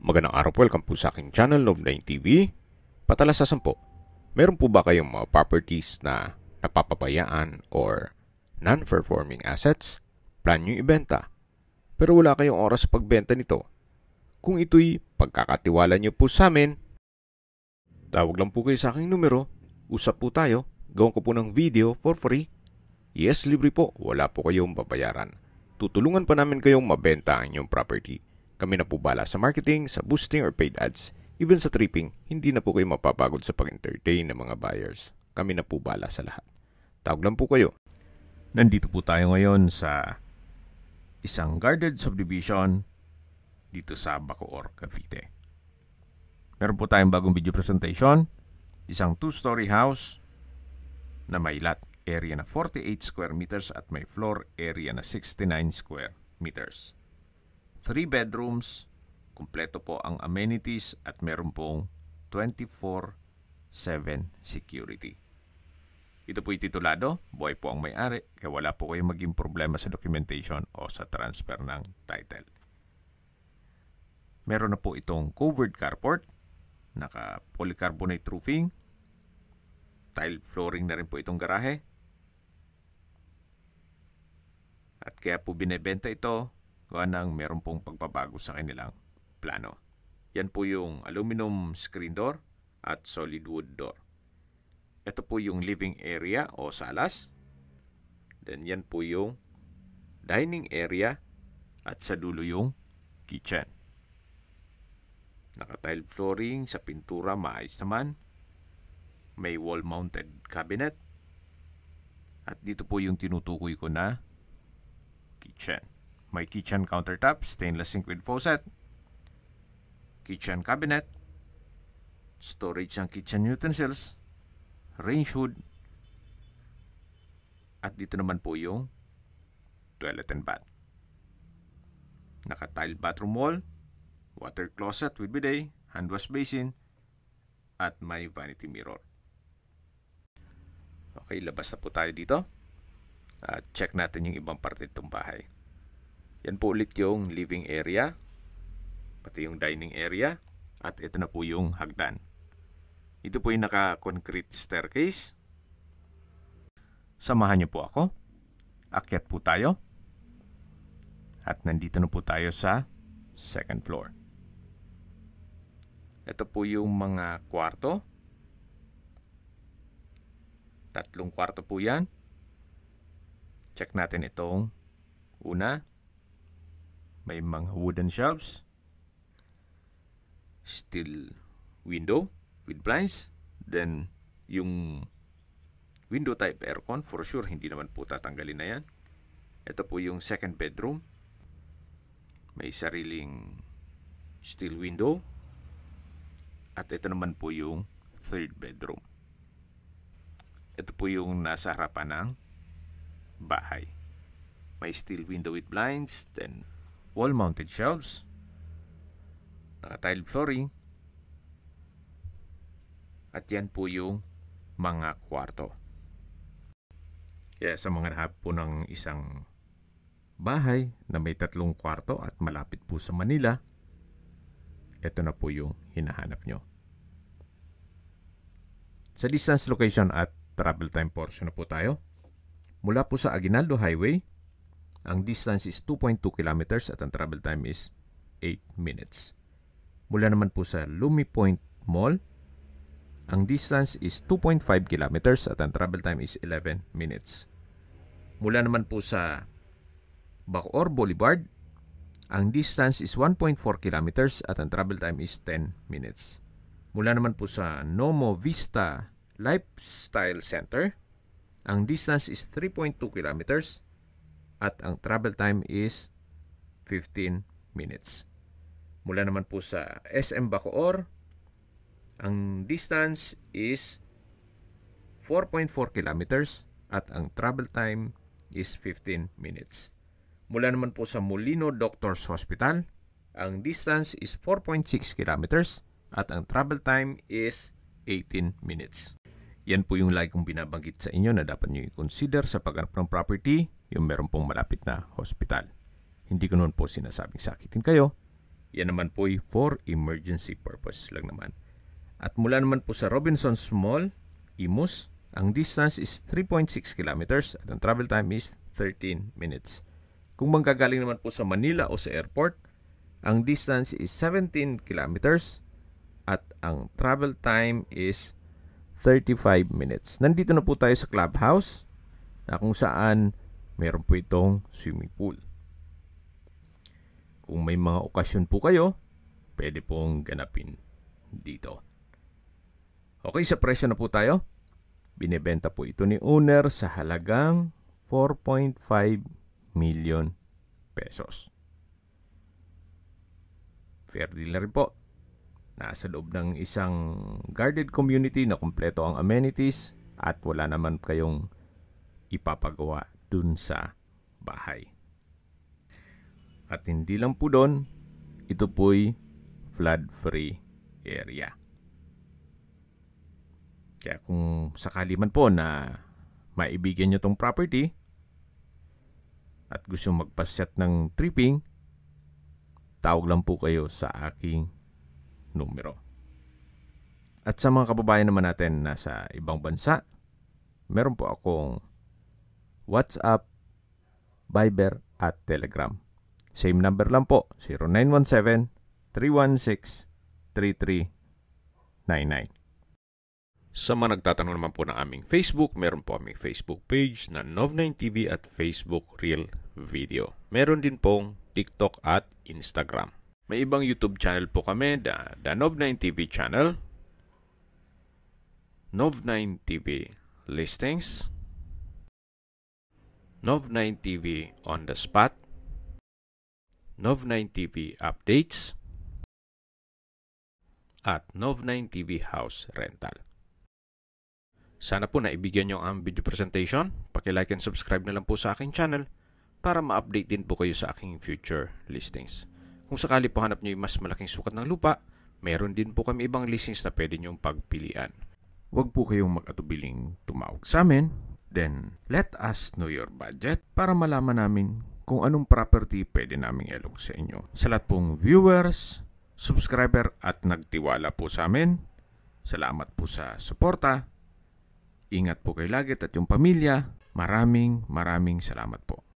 Magandang araw po, welcome po sa aking channel, Love9 TV. Patalasasan po, meron po ba kayong mga properties na napapabayaan or non-performing assets? Plan nyo ibenta, pero wala kayong oras sa pagbenta nito. Kung ito'y pagkakatiwala nyo po sa amin, tawag lang po kayo sa aking numero, usap po tayo, gawin ko po ng video for free. Yes, libre po, wala po kayong babayaran. Tutulungan pa namin kayong mabenta ang inyong property. Kami na po bala sa marketing, sa boosting or paid ads. Even sa tripping, hindi na po kayo mapapagod sa pag-entertain ng mga buyers. Kami na po bala sa lahat. Tawag lang po kayo. Nandito po tayo ngayon sa isang guarded subdivision dito sa Bacoor, Cavite. Meron po tayong bagong video presentation. Isang 2-story house na may lot area na 48 square meters at may floor area na 69 square meters. 3 bedrooms, kumpleto po ang amenities at meron pong 24/7 security. Ito po'y titulado, buhay po ang may-ari, kaya wala po kayong maging problema sa documentation o sa transfer ng title. Meron na po itong covered carport, naka-polycarbonate roofing, tile flooring na rin po itong garahe. At kaya po binebenta ito, gawa ng meron pong pagbabago sa kanilang plano. Yan po yung aluminum screen door at solid wood door. Ito po yung living area o salas. Then yan po yung dining area at sa dulo yung kitchen. Naka-tile flooring, sa pintura maayos naman. May wall-mounted cabinet. At dito po yung tinutukoy ko na kitchen. May kitchen countertop, stainless sink with faucet, kitchen cabinet, storage ng kitchen utensils, range hood, at dito naman po yung toilet and bath. Naka-tile bathroom wall, water closet with bidet, hand wash basin, at may vanity mirror. Okay, labas na po tayo dito. At check natin yung ibang parte itong bahay. Yan po ulit yung living area, pati yung dining area, at ito na po yung hagdan. Ito po yung naka-concrete staircase. Samahan niyo po ako. Akyat po tayo. At nandito na po tayo sa second floor. Ito po yung mga kwarto. 3 kwarto po yan. Check natin itong una. May mga wooden shelves, steel window with blinds, then yung window type aircon, for sure hindi naman po tatanggalin na yan. Ito po yung second bedroom, may sariling steel window, at ito naman po yung third bedroom. Ito po yung nasa harapan ng bahay. May steel window with blinds, then wall-mounted shelves, naka-tile flooring, at yan po yung mga kwarto. Kaya sa mga nahap po ng isang bahay na may 3 kwarto at malapit po sa Manila, ito na po yung hinahanap nyo. Sa distance, location at travel time portion na po tayo. Mula po sa Aguinaldo Highway, ang distance is 2.2 kilometers at ang travel time is 8 minutes. Mula naman po sa Lumi Point Mall, ang distance is 2.5 kilometers at ang travel time is 11 minutes. Mula naman po sa Bacoor Boulevard, ang distance is 1.4 kilometers at ang travel time is 10 minutes. Mula naman po sa Nomo Vista Lifestyle Center, ang distance is 3.2 kilometers at ang travel time is 15 minutes. Mula naman po sa SM Bacoor, ang distance is 4.4 kilometers at ang travel time is 15 minutes. Mula naman po sa Molino Doctors Hospital, ang distance is 4.6 kilometers at ang travel time is 18 minutes. Yan po yung lagi kong binabanggit sa inyo na dapat nyo i-consider sa paghanap ng property, yung meron pong malapit na hospital. Hindi ko noon po sinasabing sakitin kayo. Yan naman po ay for emergency purpose lang naman. At mula naman po sa Robinsons Mall, Imus, ang distance is 3.6 kilometers at ang travel time is 13 minutes. Kung manggagaling naman po sa Manila o sa airport, ang distance is 17 kilometers at ang travel time is 35 minutes. Nandito na po tayo sa clubhouse na kung saan meron po itong swimming pool. Kung may mga okasyon po kayo, pwede pong ganapin dito. Okay, sa presyo na po tayo. Binebenta po ito ni owner sa halagang 4.5 million pesos. Fair deal na rin po. Nasa loob ng isang guarded community na kumpleto ang amenities at wala naman kayong ipapagawa dun sa bahay. At hindi lang po doon, ito po'y flood-free area. Kaya kung sakali man po na maibigyan nyo tong property at gusto magpaset ng tripping, tawag lang po kayo sa aking numero. At sa mga kababayan naman natin nasa ibang bansa, meron po akong WhatsApp, Viber at Telegram. Same number lang po, 0917-316-3399. Sa mga nagtatanong naman po ng aming Facebook, meron po aming Facebook page na Nov9TV at Facebook Real Video. Meron din pong TikTok at Instagram. May ibang YouTube channel po kami, the Nov9TV channel, Nov9TV Listings, Nov9TV On The Spot, Nov9TV Updates, at Nov9TV House Rental. Sana po naibigyan nyo ang video presentation. Paki-like and subscribe na lang po sa aking channel para ma-update din po kayo sa aking future listings. Kung sakali po hanap nyo yung mas malaking sukat ng lupa, meron din po kami ibang listings na pwede nyong pagpilian. Huwag po kayong mag-atubiling tumawag sa amin. Then, let us know your budget para malaman namin kung anong property pwede naming ilog sa inyo. Sa lahat pong viewers, subscriber at nagtiwala po sa amin, salamat po sa suporta. Ingat po kayo lagi at yung pamilya. Maraming salamat po.